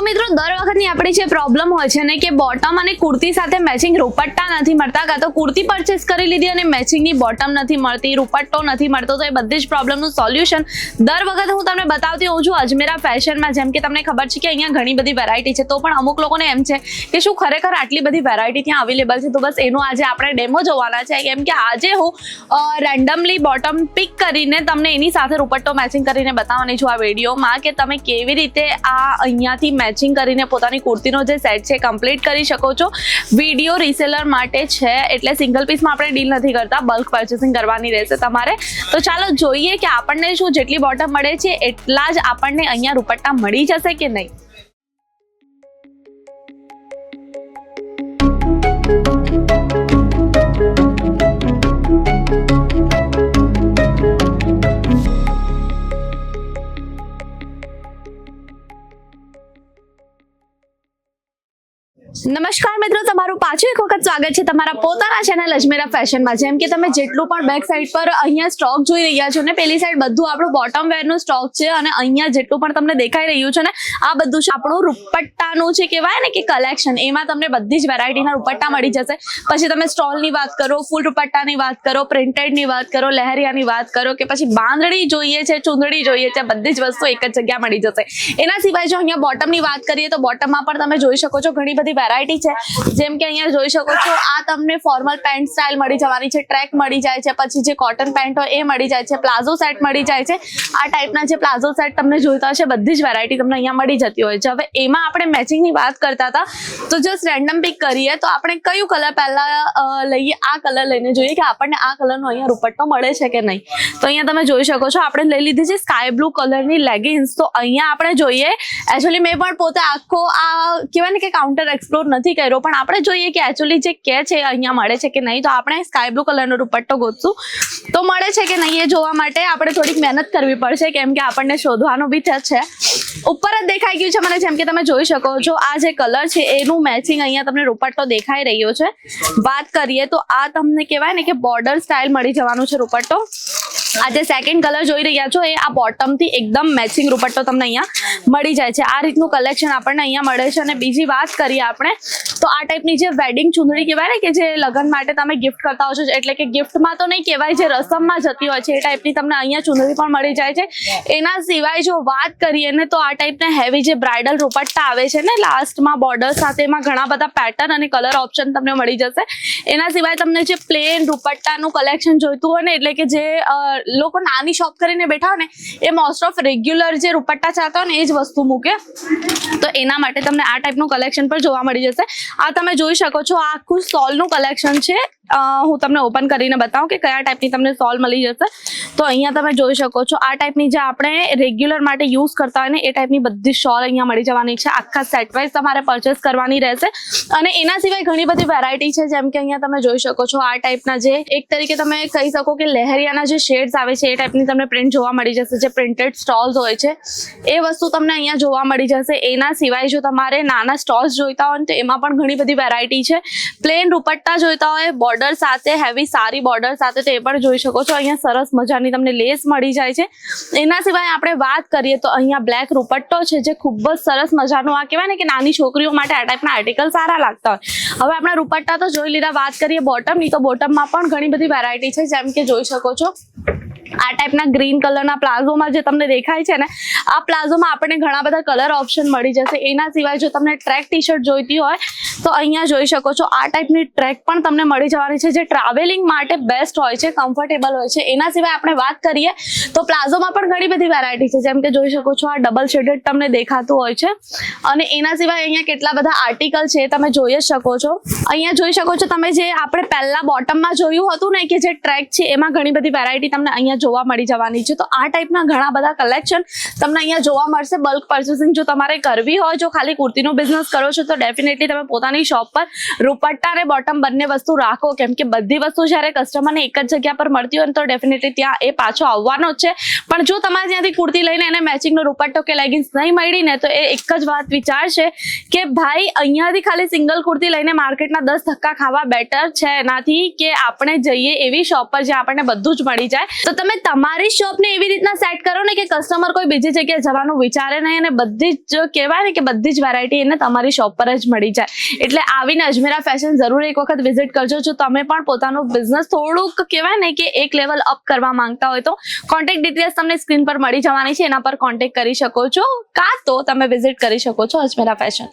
મિત્રો દર વખતની આપણી જે પ્રોબ્લેમ હોય છે ને કે બોટમ અને કુર્તી સાથે મેચિંગ દુપટ્ટા નથી મળતા, કાં તો કુર્તી પરચેસ કરી લીધી અને મેચિંગની બોટમ નથી મળતી, દુપટ્ટો નથી મળતો, તો એ બધી જ પ્રોબ્લેમનું સોલ્યુશન દર વખતે હું તમને બતાવતી હોઉં છું અજમેરા ફેશનમાં। જેમ કે તમને ખબર છે કે અહીંયા ઘણી બધી વેરાયટી છે, તો પણ અમુક લોકોને એમ છે કે શું ખરેખર આટલી બધી વેરાયટી ત્યાં અવેલેબલ છે, તો બસ એનું આજે આપણે ડેમો જોવાના છે। કેમ કે આજે હું રેન્ડમલી બોટમ પિક કરીને તમને એની સાથે દુપટ્ટો મેચિંગ કરીને બતાવવાની છું આ વિડીયોમાં કે તમે કેવી રીતે આ અહીંયાથી મેચિંગ કરીને પોતાની કુર્તીનો જે સેટ છે કમ્પ્લીટ કરી શકો છો। વિડીયો રીસેલર માટે છે, એટલે સિંગલ પીસમાં આપણે ડીલ નથી કરતા, બલ્ક પરચેસિંગ કરવાની રહેશે તમારે। તો ચાલો જોઈએ કે આપણને શું જેટલી બોટમ મળે છે એટલા જ આપણને અહીંયા દુપટ્ટા મળી જશે કે નહીં। નમસ્કાર મિત્રો, તમારું પાછું એક વખત સ્વાગત છે તમારા પોતાના ચેનલ અજમેરા ફેશનમાં। જેમ કે તમે જેટલું પણ બેક સાઈડ પર અહીંયા સ્ટોક જોઈ રહ્યા છો ને, પેલી સાઈડ બધું આપણું બોટમ વેરનું સ્ટોક છે અને અહીંયા જેટલું પણ તમને દેખાઈ રહ્યું છે ને આ બધું છે આપણું દુપટ્ટાનું છે, કહેવાય ને કે કલેક્શન। એમાં તમને બધી જ વેરાયટીના દુપટ્ટા મળી જશે। પછી તમે સ્ટોલની વાત કરો, ફૂલ દુપટ્ટાની વાત કરો, પ્રિન્ટેડની વાત કરો, લહેરિયાની વાત કરો કે પછી બાંધણી જોઈએ છે, ચુંદડી જોઈએ છે, બધી જ વસ્તુ એક જ જગ્યા મળી જશે। એના સિવાય જો અહીંયા બોટમની વાત કરીએ તો બોટમમાં પણ તમે જોઈ શકો છો ઘણી બધી વેરાયટી છે। જેમ કે અહીંયા જોઈ શકો છો આ તમને ફોર્મલ પેન્ટ સ્ટાઇલ મળી જવાની છે, ટ્રેક મળી જાય છે, પછી જે કોટન પેન્ટ હોય એ મળી જાય છે, પ્લાઝો સેટ મળી જાય છે। આ ટાઈપના જે પ્લાઝો સેટ તમને જોઈતા હશે બધી જ વેરાયટી તમને અહીંયા મળી જતી હોય છે। હવે એમાં આપણે મેચિંગની વાત કરતા હતા તો જસ્ટ રેન્ડમ પિક કરીએ તો આપણે કયું કલર પહેલા લઈએ, આ કલર લઈને જોઈએ કે આપણને આ કલરનો અહીંયા દુપટ્ટો મળે છે કે નહીં। તો અહીંયા તમે જોઈ શકો છો આપણે લઈ લીધી છે સ્કાય બ્લુ કલરની લેગિન્સ। તો અહીંયા આપણે જોઈએ, એકચ્યુઅલી મેં પણ પોતે આખો આ કહેવાય ને કે કાઉન્ટર એક્સપ્લોર નથી કર્યો, પણ આપણે જોઈએ કે એકચ્યુઅલી જે કે છે અહીંયા મળે છે કે નહીં। તો આપણે સ્કાય બ્લુ કલરનો દુપટ્ટો ગોતશું તો મળે છે કે નહીં એ જોવા માટે આપણે થોડીક મહેનત કરવી પડશે, કેમ કે આપણને શોધવાનું બી છે। ઉપર જ દેખાઈ ગયું છે મને, જેમ કે તમે જોઈ શકો છો આ જે કલર છે એનું મેચિંગ અહીંયા તમને દુપટ્ટો દેખાઈ રહ્યો છે। વાત કરીએ તો આ તમને કહેવાય ને કે બોર્ડર સ્ટાઇલ મળી જવાનું છે દુપટ્ટો। આ જે સેકન્ડ કલર જોઈ રહ્યા છો એ આ બોટમથી એકદમ મેચિંગ દુપટ્ટો તમને અહીંયા મળી જાય છે। આ રીતનું કલેક્શન આપણને અહીંયા મળે છે। અને બીજી વાત કરીએ આપણે તો આ ટાઈપની જે વેડિંગ ચુંદડી કહેવાય ને કે જે લગ્ન માટે તમે ગિફ્ટ કરતા હો છો, એટલે કે ગિફ્ટમાં તો નહીં કહેવાય, જે રસમમાં જતી હોય છે એ ટાઈપની તમને અહીંયા ચુંદડી પણ મળી જાય છે। એના સિવાય જો વાત કરીએ ને તો આ ટાઈપના હેવી જે બ્રાઇડલ દુપટ્ટા આવે છે ને લાસ્ટમાં બોર્ડર સાથે, એમાં ઘણા બધા પેટર્ન અને કલર ઓપ્શન તમને મળી જશે। એના સિવાય તમને જે પ્લેન દુપટ્ટાનું કલેક્શન જોઈતું હોય ને, એટલે કે જે લોકો નાની શોપ કરીને બેઠા હોય ને એ મોસ્ટ ઓફ રેગ્યુલર જે દુપટ્ટા ચાહતા હોય ને એ જ વસ્તુ મૂકે, તો એના માટે તમને આ ટાઈપનું કલેક્શન પણ જોવા મળી જશે। આ તમે જોઈ શકો છો આ આખું સ્ટોલનું કલેક્શન છે। હું તમને ઓપન કરીને બતાવું કે કયા ટાઈપની તમને સ્ટોલ મળી જશે। તો અહીંયા તમે જોઈ શકો છો આ ટાઈપની જે આપણે રેગ્યુલર માટે યુઝ કરતા હોય ને એ ટાઈપની બધી સ્ટોલ અહીંયા મળી જવાની છે। આખા સેટ વાઇઝ તમારે પરચેસ કરવાની રહેશે। અને એના સિવાય ઘણી બધી વેરાયટી છે, જેમ કે અહીંયા તમે જોઈ શકો છો આ ટાઈપના જે એક તરીકે તમે કહી શકો કે લહેરિયાના જે શેડ્સ આવે છે એ ટાઈપની તમને પ્રિન્ટ જોવા મળી જશે, જે પ્રિન્ટેડ સ્ટોલ્સ હોય છે એ વસ્તુ તમને અહીંયા જોવા મળી જશે। એના સિવાય જો તમારે નાના સ્ટોલ્સ જોઈતા હોય તો એમાં પણ ઘણી બધી વેરાયટી છે। પ્લેન દુપટ્ટા જોઈતા હોય બોર્ડર સાથે, હેવી સારી બોર્ડર સાથે, તો એ પણ જોઈ શકો છો। અહીંયા સરસ મજાની તમને લેસ મળી જાય છે। એના સિવાય આપણે વાત કરીએ તો અહીંયા બ્લેક દુપટ્ટો છે જે ખૂબ જ સરસ મજાનો, આ કહેવાય ને કે નાની છોકરીઓ માટે આ ટાઈપના આર્ટિકલ સારા લાગતા હોય। હવે આપણા દુપટ્ટા તો જોઈ લીધા, વાત કરીએ બોટમની તો બોટમમાં પણ ઘણી બધી વેરાયટી છે, જેમ કે જોઈ શકો છો આ ટાઈપના ગ્રીન કલરના પ્લાઝોમાં જે તમને દેખાય છે ને આ પ્લાઝોમાં આપણને ઘણા બધા કલર ઓપ્શન મળી જશે। એના સિવાય જો તમને ટ્રેક ટી શર્ટ જોઈતી હોય તો અહીંયા જોઈ શકો છો આ ટાઈપની ટ્રેક પણ તમને મળી જવાની છે, જે ટ્રાવેલિંગ માટે બેસ્ટ હોય છે, કમ્ફર્ટેબલ હોય છે। એના સિવાય આપણે વાત કરીએ તો પ્લાઝોમાં પણ ઘણી બધી વેરાયટી છે, જેમ કે જોઈ શકો છો આ ડબલ શેડેડ તમને દેખાતું હોય છે। અને એના સિવાય અહીંયા કેટલા બધા આર્ટિકલ છે તમે જોઈ જ શકો છો। અહીંયા જોઈ શકો છો તમે જે આપણે પહેલા બોટમમાં જોયું હતું ને કે જે ટ્રેક છે એમાં ઘણી બધી વેરાયટી તમને અહીંયા જોવા મળી જવાની છે। તો આ ટાઈપના ઘણા બધા કલેક્શન તમને અહીંયા જોવા મળશે। બલ્ક પરચેસિંગ જો તમારે કરવી હોય, જો ખાલી કુર્તીનો બિઝનેસ કરો છો તો ડેફિનેટલી તમે પોતાની શોપ પર દુપટ્ટા અને બોટમ બંને વસ્તુ રાખો, કેમ કે બધી વસ્તુ જ્યારે કસ્ટમરને એક જ જગ્યા પર મળતી હોય ને તો ડેફિનેટલી ત્યાં એ પાછો આવવાનો જ છે. પણ જો તમારે ત્યાંથી કુર્તી લઈને એને મેચિંગનો દુપટ્ટો કે લેગિન્સ નહીં મળી ને તો એ એક જ વાત વિચારશે કે ભાઈ અહીંયાથી ખાલી સિંગલ કુર્તી લઈને માર્કેટના 10 ધક્કા ખાવા બેટર છે એનાથી કે આપણે જઈએ એવી શોપ પર જ્યાં આપણને બધું જ મળી જાય. તો તમે તમારી શોપને એવી રીતના સેટ કરો ને કે કસ્ટમર કોઈ બીજી જગ્યાએ જવાનું વિચારે નહીં અને બધી જ કહેવાય ને કે બધી જ વેરાયટી એને તમારી શોપ પર જ મળી જાય. એટલે આવીને અજમેરા ફેશન જરૂર એક વખત વિઝિટ કરજો. જો તમે પણ પોતાનો બિઝનેસ થોડુંક કહેવાય ને કે એક લેવલ અપ કરવા માંગતા હોય તો કોન્ટેક્ટ ડિટેલ્સ તમને સ્ક્રીન પર મળી જવાની છે, એના પર કોન્ટેક્ટ કરી શકો છો, કાં તો તમે વિઝિટ કરી શકો છો અજમેરા ફેશન.